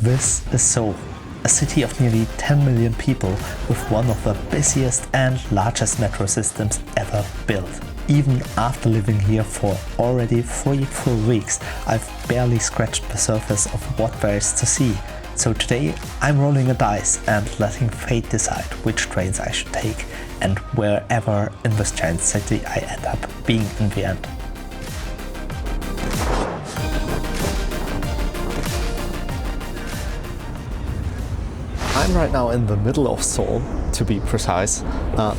This is Seoul, a city of nearly 10 million people with one of the busiest and largest metro systems ever built. Even after living here for already 3 full weeks, I've barely scratched the surface of what there is to see. So today I'm rolling a dice and letting fate decide which trains I should take and wherever in this giant city I end up being in the end. I'm right now in the middle of Seoul, to be precise,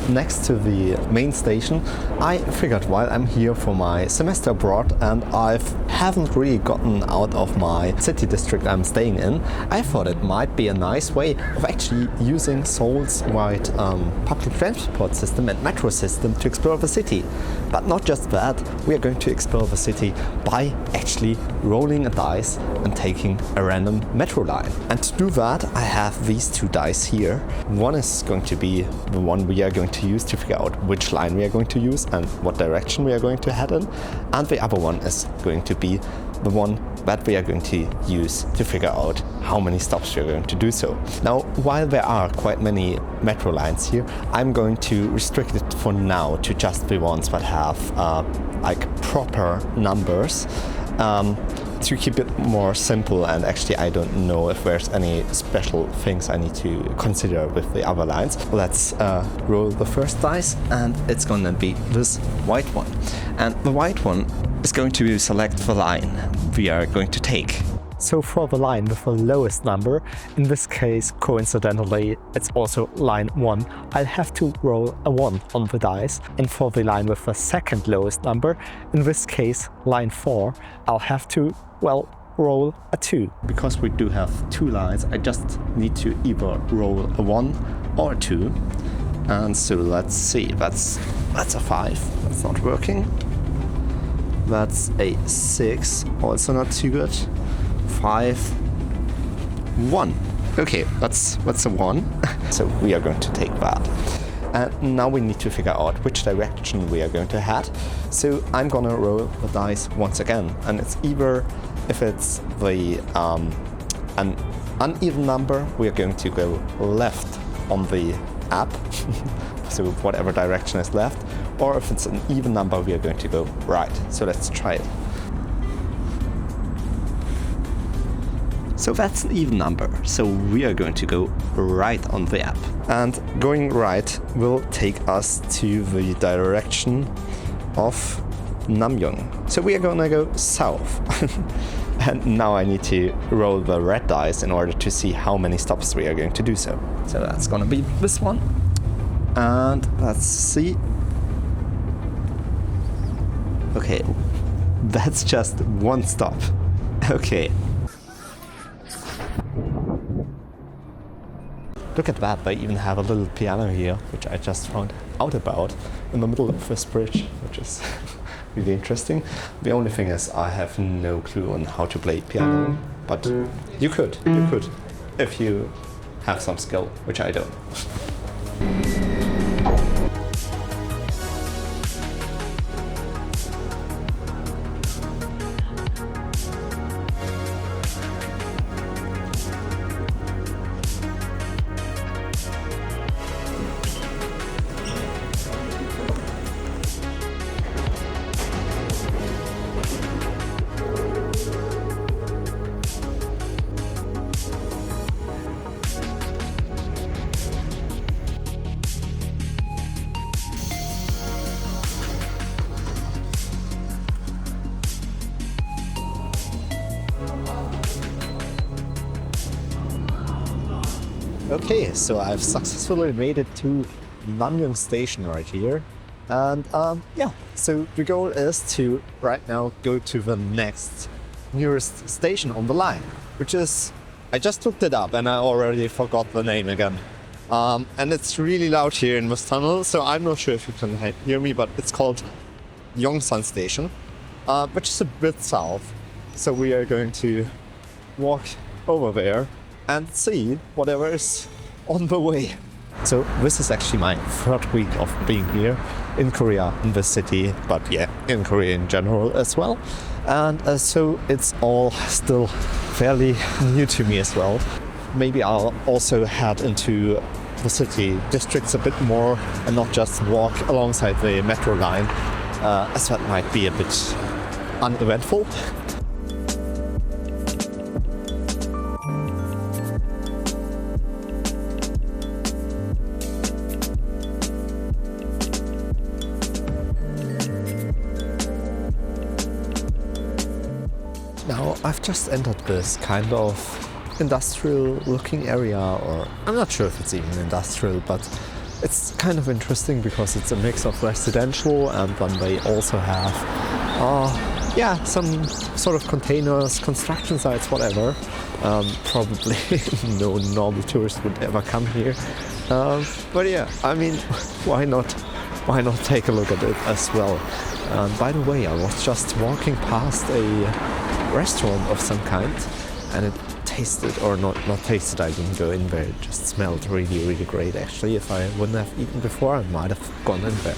next to the main station. I figured while I'm here for my semester abroad and I haven't really gotten out of my city district I'm staying in, I thought it might be a nice way of actually using Seoul's wide public transport system and metro system to explore the city. But not just that, we are going to explore the city by actually rolling a dice and taking a random metro line. And to do that, I have these 2 dice here. One is going to be the one we are going to use to figure out which line we are going to use and what direction we are going to head in. And the other one is going to be the one that we are going to use to figure out how many stops we are going to do so. Now, while there are quite many metro lines here, I'm going to restrict it for now to just the ones that have like proper numbers. To keep it more simple, and actually I don't know if there's any special things I need to consider with the other lines. Let's roll the first dice, and it's gonna be this white one. And the white one is going to select the line we are going to take. So for the line with the lowest number, in this case coincidentally it's also line 1, I'll have to roll a 1 on the dice, and for the line with the second lowest number, in this case line 4, I'll have to, well, roll a 2. Because we do have 2 lines, I just need to either roll a 1 or a 2. And so let's see, that's a 5, that's not working. That's a 6, also not too good. 5, 1. Okay, that's a 1. So we are going to take that. And now we need to figure out which direction we are going to head. So I'm gonna roll the dice once again, and it's either, if it's the an uneven number, we are going to go left on the app, so whatever direction is left, or if it's an even number, we are going to go right. So let's try it. So that's an even number, so we are going to go right on the app. And going right will take us to the direction of Namyong. So we are gonna go south. And now I need to roll the red dice in order to see how many stops we are going to do so. So that's gonna be this one. And let's see. Okay, that's just 1 stop. Okay. Look at that, they even have a little piano here, which I just found out about in the middle of this bridge, which is really interesting. The only thing is I have no clue on how to play piano, but you could, if you have some skill, which I don't. Okay, so I've successfully made it to Namyong station right here. And yeah, so the goal is to right now go to the next nearest station on the line, which is, I just looked it up and I already forgot the name again. And it's really loud here in this tunnel, so I'm not sure if you can hear me, but it's called Yongsan Station, which is a bit south. So we are going to walk over there and see whatever is on the way. So this is actually my third week of being here in Korea, in this city, but yeah, in Korea in general as well. And so it's all still fairly new to me as well. Maybe I'll also head into the city districts a bit more and not just walk alongside the metro line, as that might be a bit uneventful. Now, I've just entered this kind of industrial looking area, or I'm not sure if it's even industrial, but it's kind of interesting because it's a mix of residential and then they also have some sort of containers, construction sites, whatever. Probably no normal tourist would ever come here. But yeah, I mean, why not take a look at it as well? By the way, I was just walking past a restaurant of some kind, and it tasted, or not tasted, I didn't go in there, it just smelled really, really great actually. If I wouldn't have eaten before, I might have gone in there.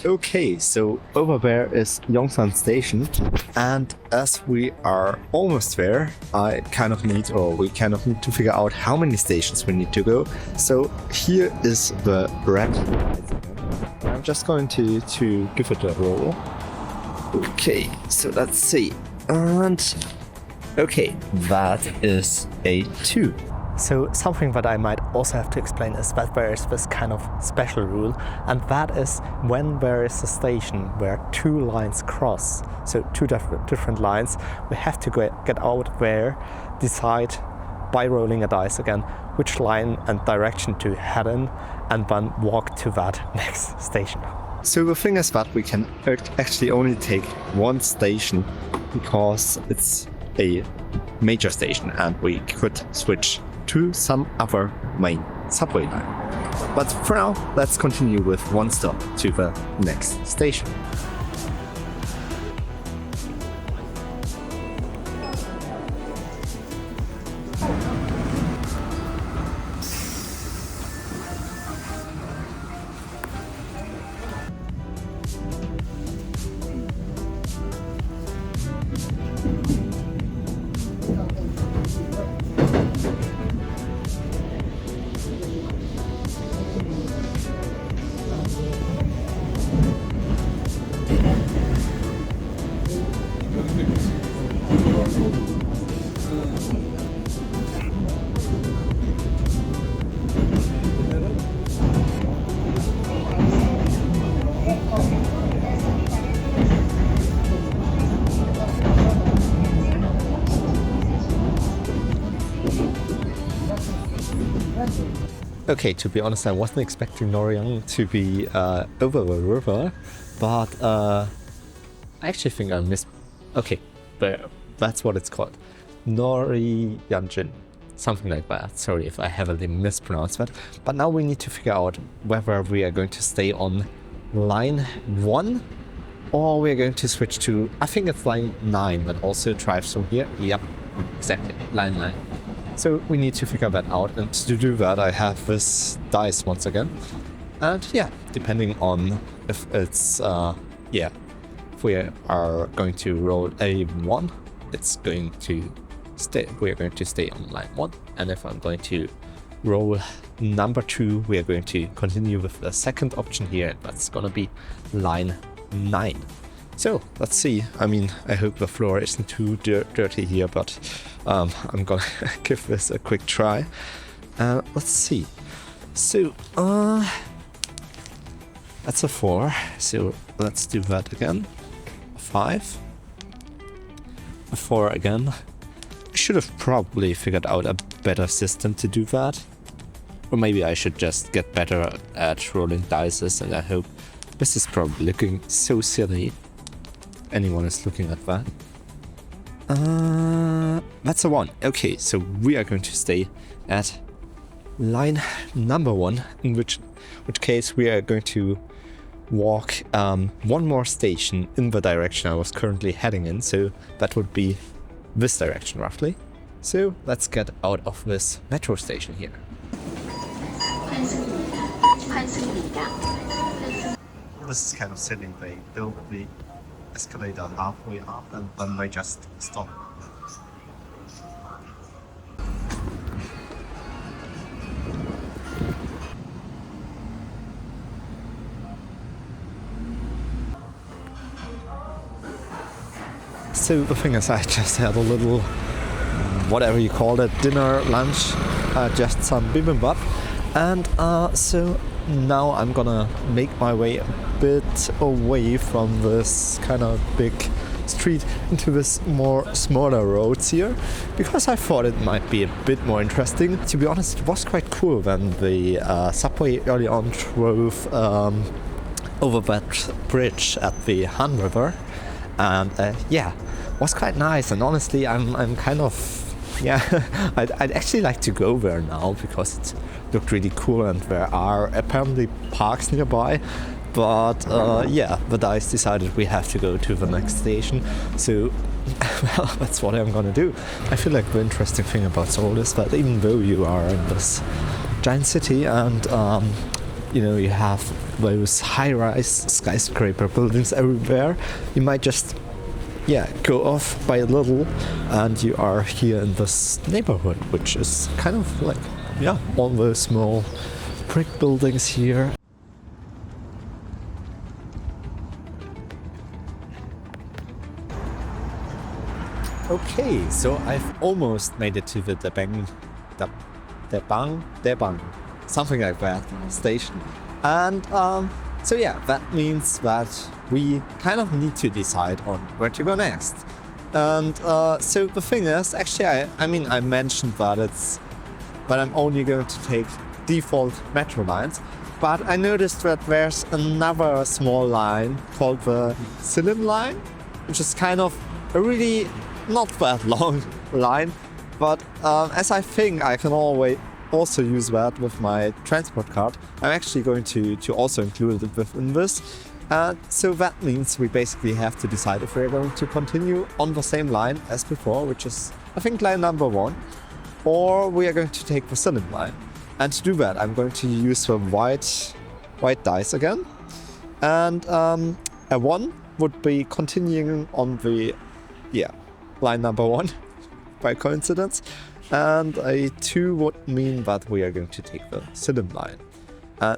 Okay, so over there is Yongsan Station, and as we are almost there, we kind of need to figure out how many stations we need to go. So here is the red. I'm just going to give it a roll. Okay, so let's see. And okay, that is a 2. So something that I might also have to explain is that there is this kind of special rule, and that is when there is a station where 2 lines cross, so 2 different lines, we have to get out there, decide by rolling a dice again which line and direction to head in, and then walk to that next station. So the thing is that we can actually only take one station because it's a major station and we could switch to some other main subway line. But for now, let's continue with one stop to the next station. Okay, to be honest, I wasn't expecting Noryang to be over the river, but I actually think I missed. Okay, but that's what it's called, Noryanjin, something like that. Sorry if I heavily mispronounced that. But now we need to figure out whether we are going to stay on line 1 or we are going to switch to, I think it's line 9 that also drives from here. Yep, exactly, line 9. So we need to figure that out, and to do that I have this dice once again. And yeah, depending on if it's, if we are going to roll a 1, it's going to stay, we are going to stay on line 1. And if I'm going to roll number 2, we are going to continue with the second option here, and that's gonna be line 9. So let's see. I mean, I hope the floor isn't too dirty here, but I'm gonna give this a quick try. Let's see. So that's a 4. So let's do that again. 5. A 4 again. I should have probably figured out a better system to do that. Or maybe I should just get better at rolling dice, and I hope this is probably looking so silly. Anyone is looking at that. That's a 1. Okay, so we are going to stay at line number 1, in which case we are going to walk one more station in the direction I was currently heading in, so that would be this direction roughly. So let's get out of this metro station here. This is kind of silly, they build the escalator halfway up and then they just stop. So the thing is, I just had a little, whatever you call it, dinner, lunch, just some bibimbap, and so now I'm gonna make my way a bit away from this kind of big street into this more smaller roads here, because I thought it might be a bit more interesting. To be honest, it was quite cool when the subway early on drove over that bridge at the Han River, and yeah, was quite nice. And honestly, I'm kind of, yeah, I'd actually like to go there now because it looked really cool and there are apparently parks nearby. But yeah, the DICE decided we have to go to the next station, so well, that's what I'm gonna do. I feel like the interesting thing about Seoul is that even though you are in this giant city and you know, you have those high-rise skyscraper buildings everywhere, you might just, yeah, go off by a little and you are here in this neighborhood, which is kind of like, yeah, all those small brick buildings here. Okay, so I've almost made it to the Debang, something like that station, and so yeah, that means that we kind of need to decide on where to go next. And so the thing is, actually, I mean, I mentioned that I'm only going to take default metro lines, but I noticed that there's another small line called the Silim line, which is kind of a really not that long line, but as I think I can always also use that with my transport card, I'm actually going to also include it within this. So that means we basically have to decide if we're going to continue on the same line as before, which is, I think, line number 1, or we are going to take the Silim line. And to do that, I'm going to use the white dice again. And a 1 would be continuing on the, yeah, line number 1 by coincidence, and a 2 would mean that we are going to take the Silim line.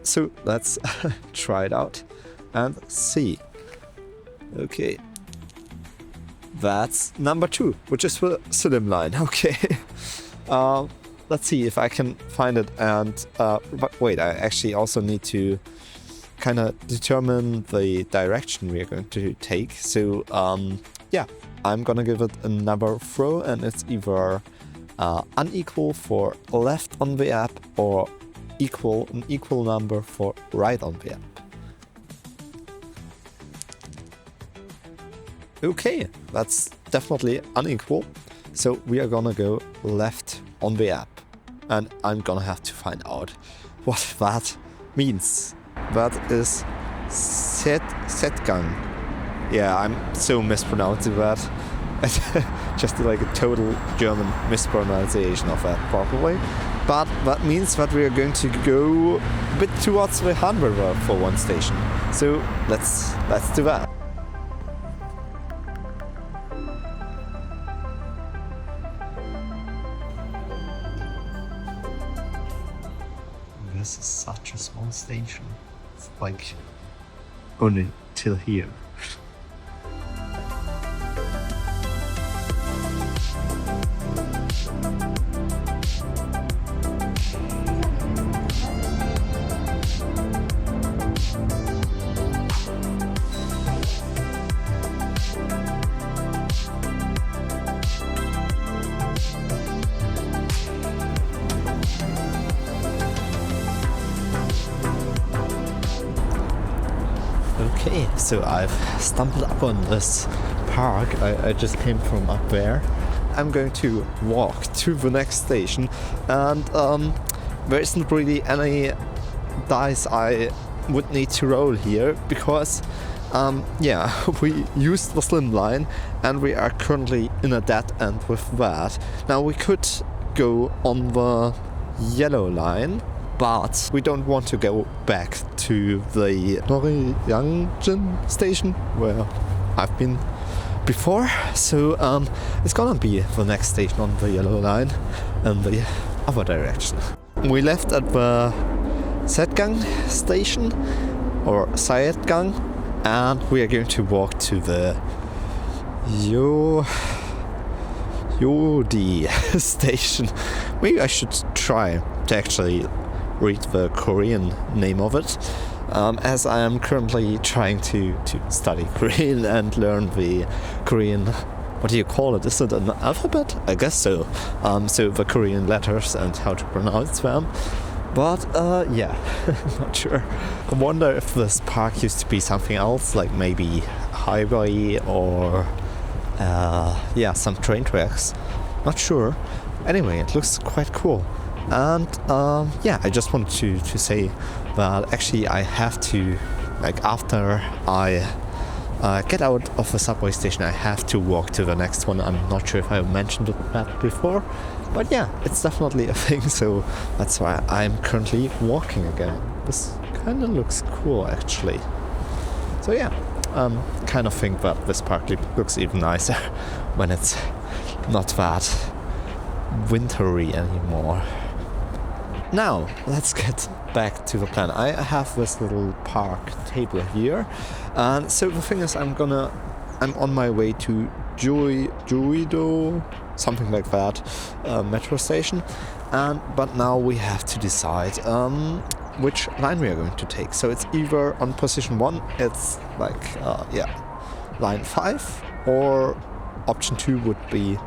So let's try it out and see. Okay, that's number 2, which is the Silim line. Okay, let's see if I can find it. And but wait, I actually also need to kind of determine the direction we are going to take. So yeah, I'm gonna give it another throw, and it's either unequal for left on the app or an equal number for right on the app. Okay, that's definitely unequal, so we are gonna go left on the app, and I'm gonna have to find out what that means. That is Setgang. Yeah, I'm so mispronouncing that. Just like a total German mispronunciation of that, probably. But that means that we are going to go a bit towards the Han River for one station. So let's do that. This is such a small station. It's like only till here. Okay, so I've stumbled up on this park. I just came from up there. I'm going to walk to the next station, and there isn't really any dice I would need to roll here because yeah, we used the slim line and we are currently in a dead end with that. Now we could go on the yellow line, but we don't want to go back to the Noryangjin station where I've been before, so it's gonna be the next station on the yellow line in the other direction. We left at the Setgang station or Sayetgang, and we are going to walk to the Yodi station. Maybe I should try to actually read the Korean name of it, as I am currently trying to study Korean and learn the Korean, what do you call it? Is it an alphabet? I guess so. So the Korean letters and how to pronounce them. But yeah, not sure. I wonder if this park used to be something else, like maybe highway or yeah, some train tracks. Not sure. Anyway, it looks quite cool. And yeah, I just wanted to say that actually I have to, like, after I get out of the subway station, I have to walk to the next one. I'm not sure if I mentioned that before, but yeah, it's definitely a thing, so that's why I'm currently walking again. This kind of looks cool, actually. So yeah, kind of think that this park looks even nicer when it's not that wintry anymore. Now, let's get back to the plan. I have this little park table here, and so the thing is, I'm on my way to Juido, something like that, metro station, but now we have to decide which line we are going to take. So it's either on position 1, it's like yeah, line 5, or option 2 would be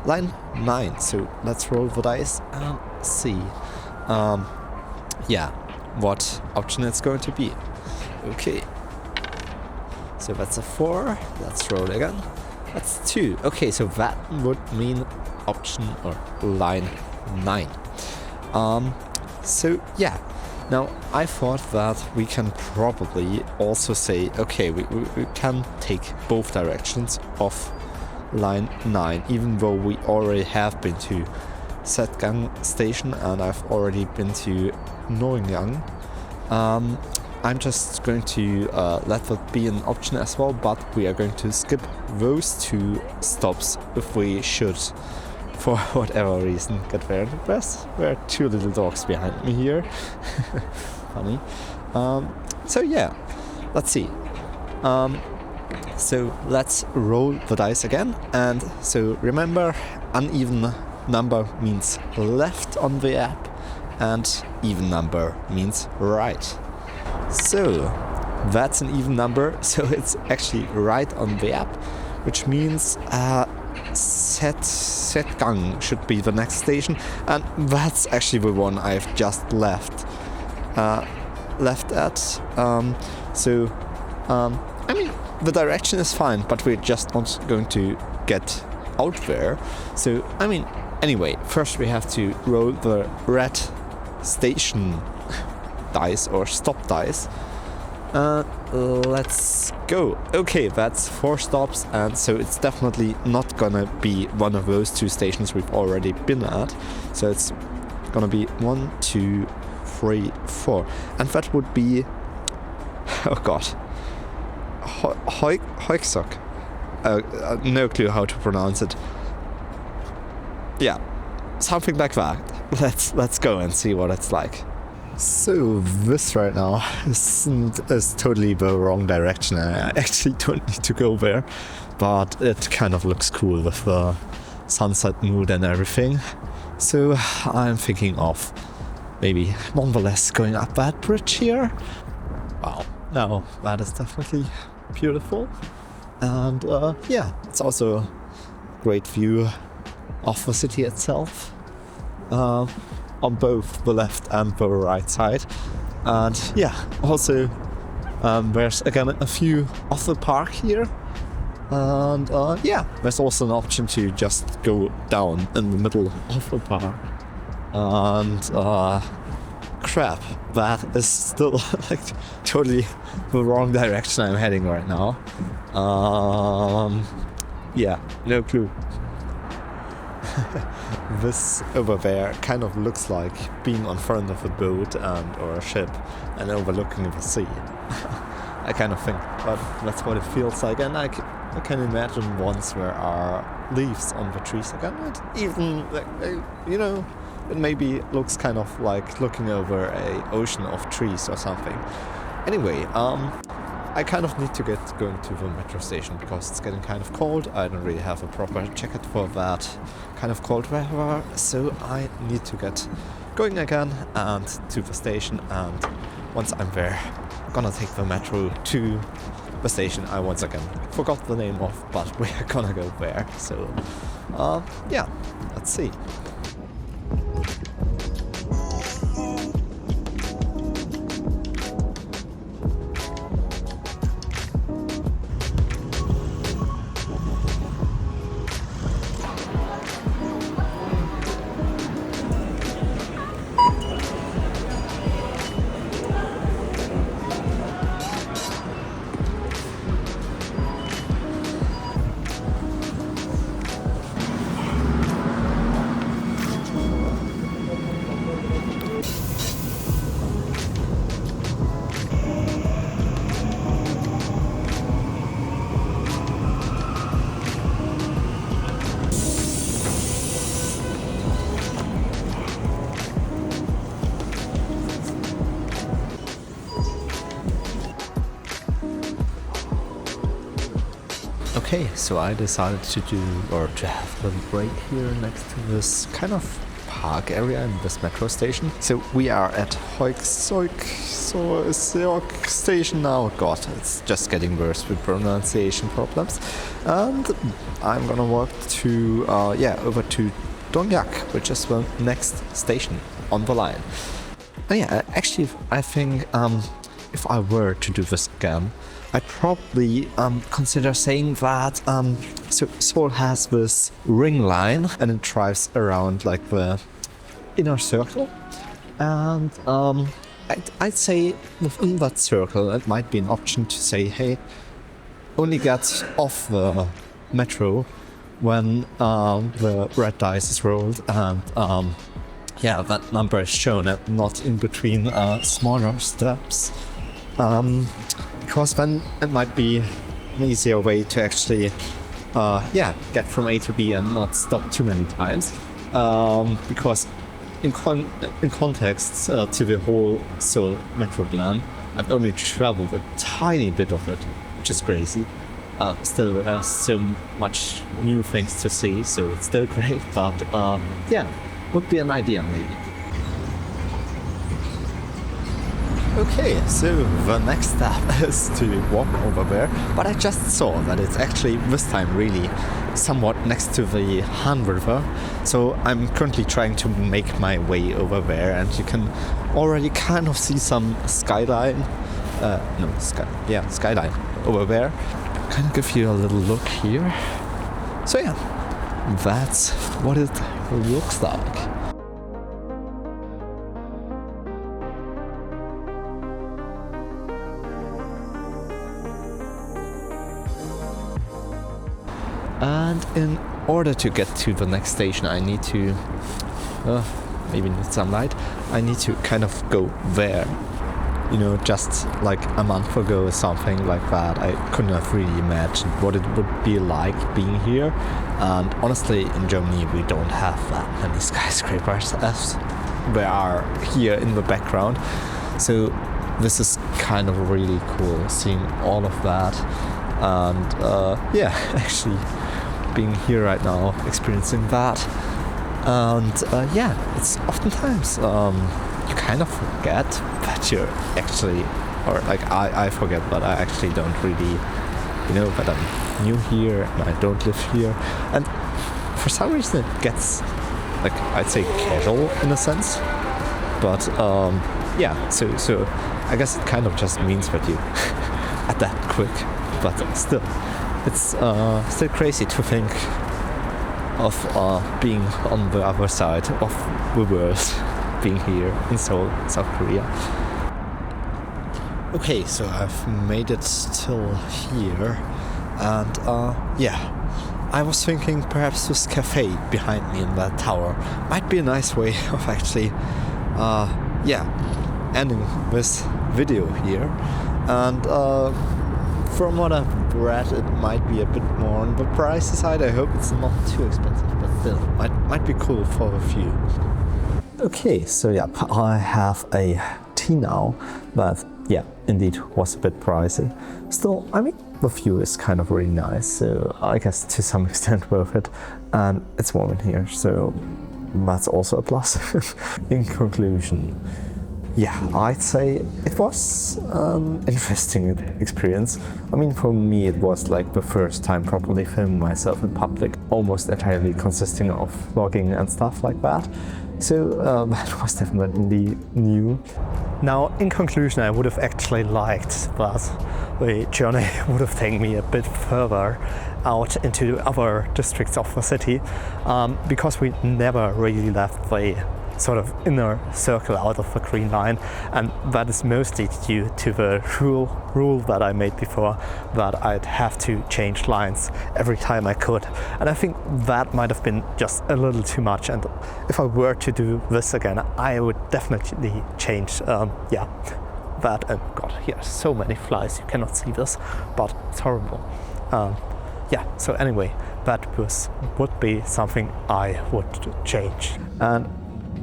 line 9. So let's roll the dice and see yeah, what option it's going to be. Okay, so that's a 4. Let's roll again. That's 2. Okay, so that would mean option or line 9. So yeah, now I thought that we can probably also say, okay, we can take both directions of line 9, even though we already have been to Setgang station and I've already been to Noryangjin. I'm just going to let that be an option as well, but we are going to skip those 2 stops if we should, for whatever reason, get there. There are 2 little dogs behind me here. Funny. So yeah, let's see. So let's roll the dice again, and so remember, uneven number means left on the app and even number means right. So that's an even number, so it's actually right on the app, which means Setgang should be the next station, and that's actually the one I've just left at. So I mean, the direction is fine, but we're just not going to get out there. So I mean, anyway, first we have to roll the red station dice or stop dice. Let's go. Okay, that's 4 stops, and so it's definitely not gonna be one of those 2 stations we've already been at. So it's gonna be 1, 2, 3, 4, and that would be, oh god, Hoiksok. No clue how to pronounce it. Yeah, something like that. Let's go and see what it's like. So this right now is totally the wrong direction. I actually don't need to go there, but it kind of looks cool with the sunset mood and everything. So I'm thinking of maybe nonetheless going up that bridge here. Wow, now that is definitely beautiful. And yeah, it's also a great view of the city itself. On both the left and the right side. And yeah, also there's again a view of the park here. And yeah, there's also an option to just go down in the middle of the park. And crap, that is still like totally the wrong direction I'm heading right now. Yeah, no clue. This over there kind of looks like being on front of a boat and or a ship and overlooking the sea. I kind of think, but that's what it feels like. And I can imagine once there are leaves on the trees again. It even, you know, it maybe looks kind of like looking over a ocean of trees or something. Anyway, I kind of need to get going to the metro station because it's getting kind of cold. I don't really have a proper jacket for that kind of cold weather, so I need to get going again and to the station. And once I'm there, I'm gonna take the metro to the station I once again forgot the name of, but we're gonna go there. So, yeah, let's see. Okay, so I decided to have a little break here next to this kind of park area in this metro station. So we are at Seoul station now. God, it's just getting worse with pronunciation problems. And I'm gonna walk to over to Dongyak, which is the next station on the line. And yeah, actually, I think if I were to do this again, I'd probably consider saying that so Seoul has this ring line and it drives around like the inner circle, and I'd say within that circle it might be an option to say, hey, only get off the metro when the red dice is rolled and yeah, that number is shown and not in between smaller steps. Because then it might be an easier way to actually get from A to B and not stop too many times. Because in context to the whole Seoul metro plan, I've only traveled a tiny bit of it, which is crazy. Still there's so much new things to see, so it's still great, but would be an idea maybe. Okay, so the next step is to walk over there, but I just saw that it's actually this time really somewhat next to the Han River, so I'm currently trying to make my way over there, and you can already kind of see some skyline, skyline over there. Kind of give you a little look here. So yeah, that's what it looks like. And in order to get to the next station, I need to, maybe need some light, I need to kind of go there. You know, just like a month ago or something like that, I couldn't have really imagined what it would be like being here. And honestly, in Germany, we don't have that many skyscrapers as there are here in the background. So this is kind of really cool, seeing all of that. And actually being here right now, experiencing that. And it's oftentimes you kind of forget that you're actually, or like I forget, but I actually don't really, that I'm new here and I don't live here. And for some reason it gets, like, I'd say casual in a sense. But so I guess it kind of just means that you are that quick. But still, it's still crazy to think of being on the other side of the world, being here in Seoul, South Korea. Okay, so I've made it till here, and yeah, I was thinking perhaps this cafe behind me in that tower might be a nice way of actually, yeah, ending this video here. And from what I've read, it might be a bit more on the pricey side. I hope it's not too expensive, but still, might be cool for a few. Okay, so yeah, I have a tea now, but yeah, indeed was a bit pricey. Still, I mean, the view is kind of really nice, so I guess to some extent worth it. And it's warm in here, so that's also a plus. In conclusion, yeah, I'd say it was an interesting experience. I mean, for me, it was like the first time properly filming myself in public, almost entirely consisting of vlogging and stuff like that. So that was definitely new. Now, in conclusion, I would have actually liked that the journey would have taken me a bit further out into other districts of the city, because we never really left the sort of inner circle out of the Green Line, and that is mostly due to the rule that I made before, that I'd have to change lines every time I could, and I think that might have been just a little too much. And if I were to do this again, I would definitely change yeah, that. And God, here are so many flies, you cannot see this, but it's horrible. Yeah, so anyway, that would be something I would change. And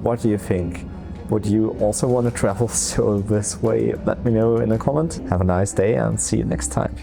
what do you think? Would you also want to travel Seoul this way? Let me know in a comment. Have a nice day and see you next time.